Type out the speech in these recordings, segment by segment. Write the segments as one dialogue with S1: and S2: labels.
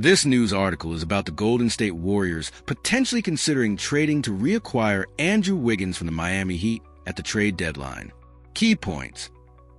S1: This news article is about the Golden State Warriors potentially considering trading to reacquire Andrew Wiggins from the Miami Heat at the trade deadline. Key points.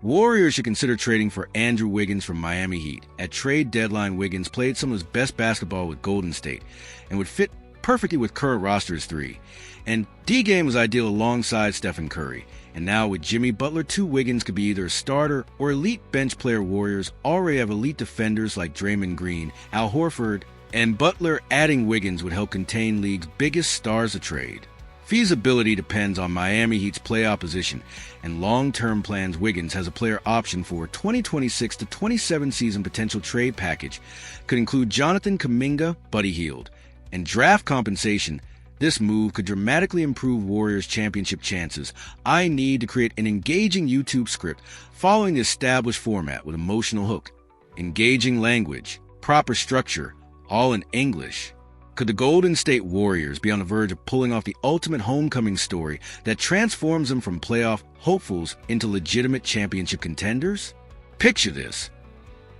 S1: Warriors should consider trading for Andrew Wiggins from Miami Heat. At trade deadline, Wiggins played some of his best basketball with Golden State and would fit perfectly with current roster as 3. And D-Game was ideal alongside Stephen Curry. And now with Jimmy Butler, 2 Wiggins could be either a starter or elite bench player. Warriors already have elite defenders like Draymond Green, Al Horford, and Butler. Adding Wiggins would help contain league's biggest stars of trade. Feasibility depends on Miami Heat's playoff position and long-term plans. Wiggins has a player option for a 2026 to 27 season potential trade package. Could include Jonathan Kuminga, Buddy Hield, and draft compensation. This move could dramatically improve Warriors' championship chances. I need to create an engaging YouTube script following the established format with emotional hook, engaging language, proper structure, all in English. Could the Golden State Warriors be on the verge of pulling off the ultimate homecoming story that transforms them from playoff hopefuls into legitimate championship contenders? Picture this.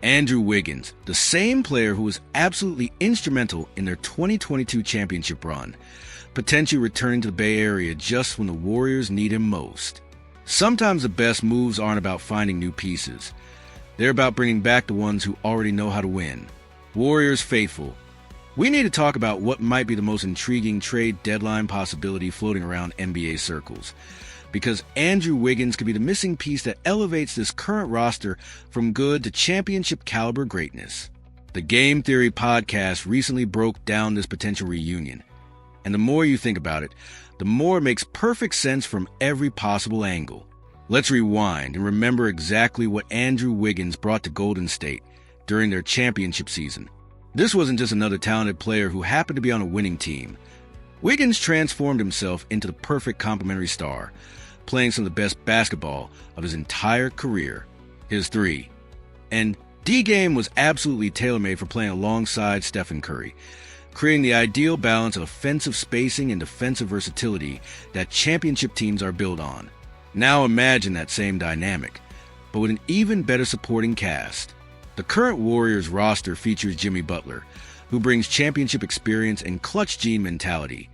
S1: Andrew Wiggins, the same player who was absolutely instrumental in their 2022 championship run, potentially returning to the Bay Area just when the Warriors need him most. Sometimes the best moves aren't about finding new pieces. They're about bringing back the ones who already know how to win. Warriors faithful, we need to talk about what might be the most intriguing trade deadline possibility floating around NBA circles. Because Andrew Wiggins could be the missing piece that elevates this current roster from good to championship caliber greatness. The Game Theory podcast recently broke down this potential reunion. And the more you think about it, the more it makes perfect sense from every possible angle. Let's rewind and remember exactly what Andrew Wiggins brought to Golden State during their championship season. This wasn't just another talented player who happened to be on a winning team. Wiggins transformed himself into the perfect complementary star, playing some of the best basketball of his entire career, his 3. And D-Game was absolutely tailor-made for playing alongside Stephen Curry, creating the ideal balance of offensive spacing and defensive versatility that championship teams are built on. Now imagine that same dynamic, but with an even better supporting cast. The current Warriors roster features Jimmy Butler, who brings championship experience and clutch gene mentality,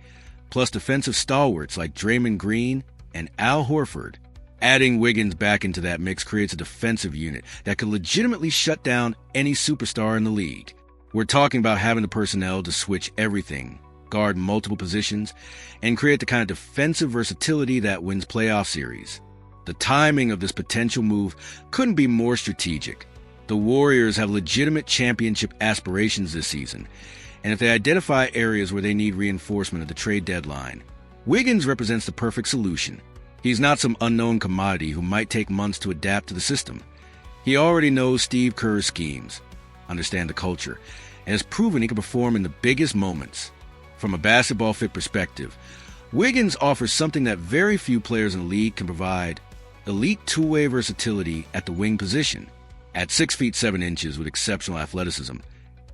S1: plus defensive stalwarts like Draymond Green and Al Horford. Adding Wiggins back into that mix creates a defensive unit that could legitimately shut down any superstar in the league. We're talking about having the personnel to switch everything, guard multiple positions, and create the kind of defensive versatility that wins playoff series. The timing of this potential move couldn't be more strategic. The Warriors have legitimate championship aspirations this season, and if they identify areas where they need reinforcement at the trade deadline, Wiggins represents the perfect solution. He's not some unknown commodity who might take months to adapt to the system. He already knows Steve Kerr's schemes, understands the culture, and has proven he can perform in the biggest moments. From a basketball fit perspective, Wiggins offers something that very few players in the league can provide: elite two-way versatility at the wing position. At 6 feet 7 inches with exceptional athleticism,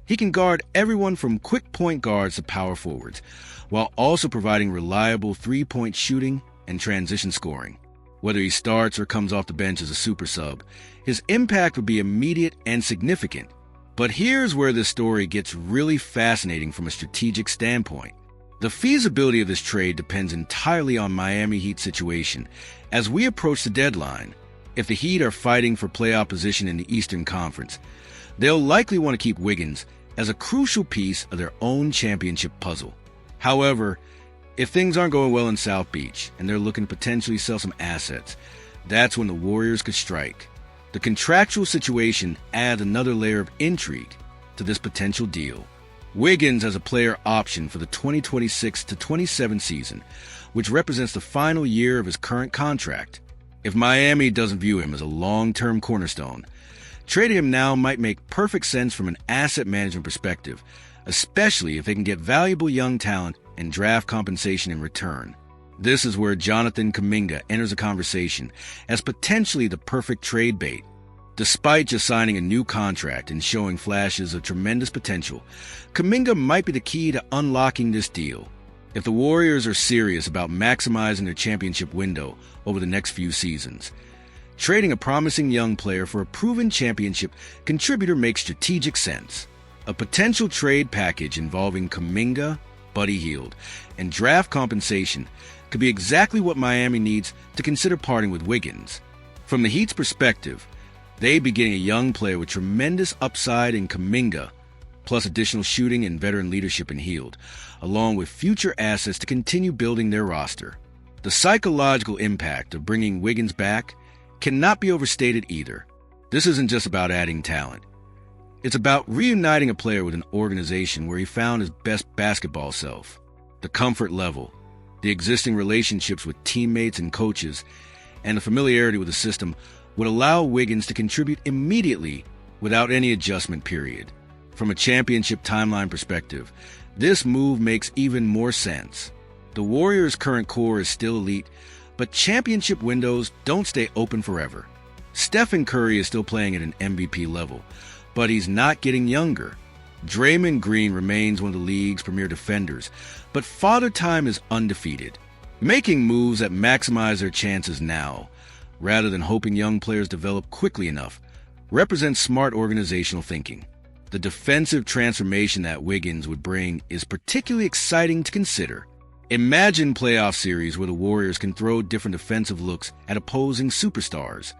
S1: he can guard everyone from quick point guards to power forwards, while also providing reliable three-point shooting and transition scoring. Whether he starts or comes off the bench as a super sub, his impact would be immediate and significant. But here's where this story gets really fascinating from a strategic standpoint. The feasibility of this trade depends entirely on Miami Heat's situation as we approach the deadline. If the Heat are fighting for playoff position in the Eastern Conference, they'll likely want to keep Wiggins as a crucial piece of their own championship puzzle. However, if things aren't going well in South Beach and they're looking to potentially sell some assets, that's when the Warriors could strike. The contractual situation adds another layer of intrigue to this potential deal. Wiggins has a player option for the 2026 to 27 season, which represents the final year of his current contract. If Miami doesn't view him as a long-term cornerstone, trading him now might make perfect sense from an asset management perspective, especially if they can get valuable young talent and draft compensation in return. This is where Jonathan Kuminga enters the conversation as potentially the perfect trade bait. Despite just signing a new contract and showing flashes of tremendous potential, Kuminga might be the key to unlocking this deal. If the Warriors are serious about maximizing their championship window over the next few seasons, trading a promising young player for a proven championship contributor makes strategic sense. A potential trade package involving Kuminga, Buddy Hield, and draft compensation could be exactly what Miami needs to consider parting with Wiggins. From the Heat's perspective, they'd be getting a young player with tremendous upside in Kuminga, plus additional shooting and veteran leadership in Hield, along with future assets to continue building their roster. The psychological impact of bringing Wiggins back cannot be overstated either. This isn't just about adding talent. It's about reuniting a player with an organization where he found his best basketball self. The comfort level, the existing relationships with teammates and coaches, and the familiarity with the system would allow Wiggins to contribute immediately without any adjustment period. From a championship timeline perspective, this move makes even more sense. The Warriors' current core is still elite, but championship windows don't stay open forever. Stephen Curry is still playing at an MVP level, but he's not getting younger. Draymond Green remains one of the league's premier defenders, but Father Time is undefeated. Making moves that maximize their chances now, rather than hoping young players develop quickly enough, represents smart organizational thinking. The defensive transformation that Wiggins would bring is particularly exciting to consider. Imagine playoff series where the Warriors can throw different defensive looks at opposing superstars.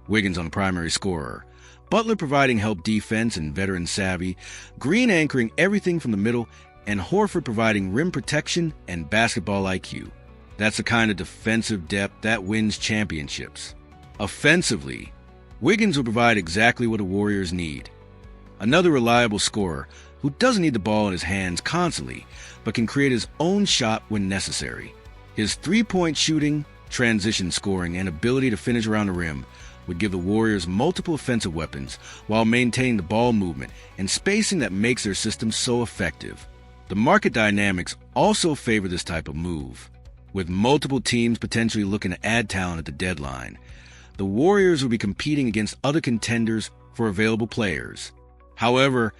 S1: Wiggins on the primary scorer, Butler providing help defense and veteran savvy, Green anchoring everything from the middle, and Horford providing rim protection and basketball IQ. That's the kind of defensive depth that wins championships. Offensively, Wiggins will provide exactly what the Warriors need. Another reliable scorer who doesn't need the ball in his hands constantly, but can create his own shot when necessary. His three-point shooting, transition scoring, and ability to finish around the rim would give the Warriors multiple offensive weapons while maintaining the ball movement and spacing that makes their system so effective. The market dynamics also favor this type of move. With multiple teams potentially looking to add talent at the deadline, the Warriors will be competing against other contenders for available players. However,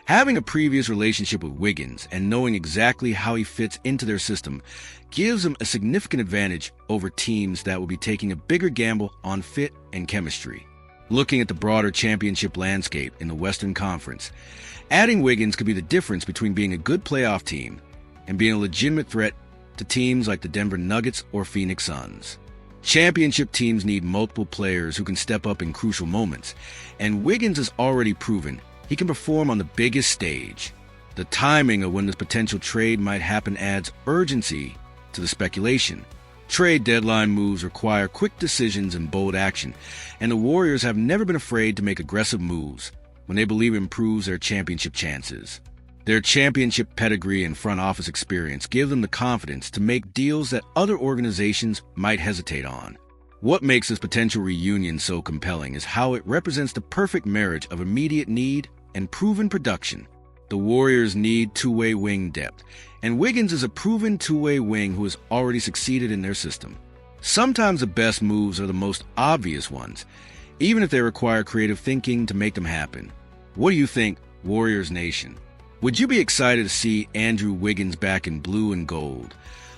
S1: having a previous relationship with Wiggins and knowing exactly how he fits into their system gives them a significant advantage over teams that will be taking a bigger gamble on fit and chemistry. Looking at the broader championship landscape in the Western Conference, adding Wiggins could be the difference between being a good playoff team and being a legitimate threat to teams like the Denver Nuggets or Phoenix Suns. Championship teams need multiple players who can step up in crucial moments, and Wiggins has already proven he can perform on the biggest stage. The timing of when this potential trade might happen adds urgency to the speculation. Trade deadline moves require quick decisions and bold action, and the Warriors have never been afraid to make aggressive moves when they believe it improves their championship chances. Their championship pedigree and front office experience give them the confidence to make deals that other organizations might hesitate on. What makes this potential reunion so compelling is how it represents the perfect marriage of immediate need and proven production. The Warriors need two-way wing depth, and Wiggins is a proven two-way wing who has already succeeded in their system. Sometimes the best moves are the most obvious ones, even if they require creative thinking to make them happen. What do you think, Warriors Nation? Would you be excited to see Andrew Wiggins back in blue and gold,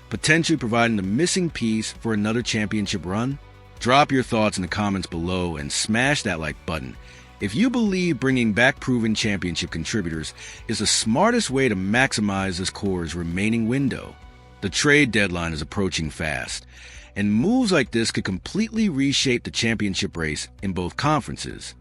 S1: potentially providing the missing piece for another championship run? Drop your thoughts in the comments below and smash that like button if you believe bringing back proven championship contributors is the smartest way to maximize this core's remaining window. The trade deadline is approaching fast, and moves like this could completely reshape the championship race in both conferences.